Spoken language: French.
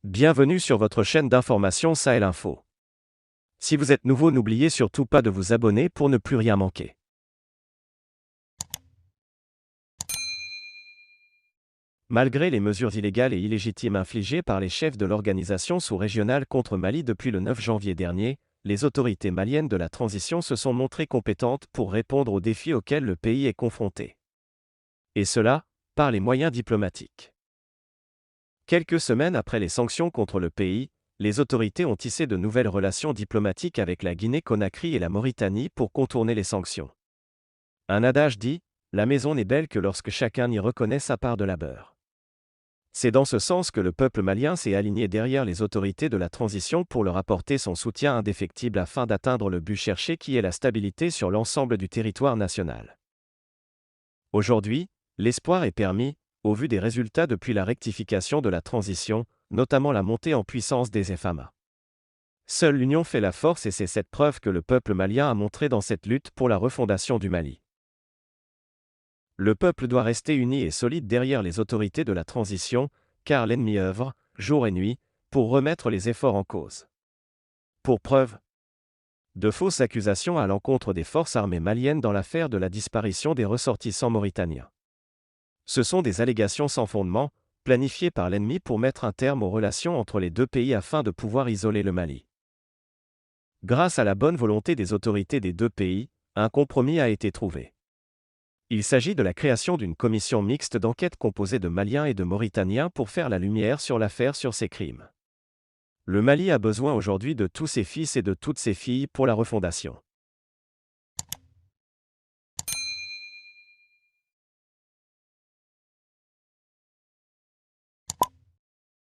Bienvenue sur votre chaîne d'information Sahel Info. Si vous êtes nouveau, n'oubliez surtout pas de vous abonner pour ne plus rien manquer. Malgré les mesures illégales et illégitimes infligées par les chefs de l'organisation sous-régionale contre Mali depuis le 9 janvier dernier, les autorités maliennes de la transition se sont montrées compétentes pour répondre aux défis auxquels le pays est confronté. Et cela, par les moyens diplomatiques. Quelques semaines après les sanctions contre le pays, les autorités ont tissé de nouvelles relations diplomatiques avec la Guinée-Conakry et la Mauritanie pour contourner les sanctions. Un adage dit « La maison n'est belle que lorsque chacun y reconnaît sa part de labeur ». C'est dans ce sens que le peuple malien s'est aligné derrière les autorités de la transition pour leur apporter son soutien indéfectible afin d'atteindre le but cherché qui est la stabilité sur l'ensemble du territoire national. Aujourd'hui, l'espoir est permis, au vu des résultats depuis la rectification de la transition, notamment la montée en puissance des FAMA. Seule l'union fait la force et c'est cette preuve que le peuple malien a montré dans cette lutte pour la refondation du Mali. Le peuple doit rester uni et solide derrière les autorités de la transition, car l'ennemi œuvre, jour et nuit, pour remettre les efforts en cause. Pour preuve, de fausses accusations à l'encontre des forces armées maliennes dans l'affaire de la disparition des ressortissants mauritaniens. Ce sont des allégations sans fondement, planifiées par l'ennemi pour mettre un terme aux relations entre les deux pays afin de pouvoir isoler le Mali. Grâce à la bonne volonté des autorités des deux pays, un compromis a été trouvé. Il s'agit de la création d'une commission mixte d'enquête composée de Maliens et de Mauritaniens pour faire la lumière sur l'affaire sur ces crimes. Le Mali a besoin aujourd'hui de tous ses fils et de toutes ses filles pour la refondation.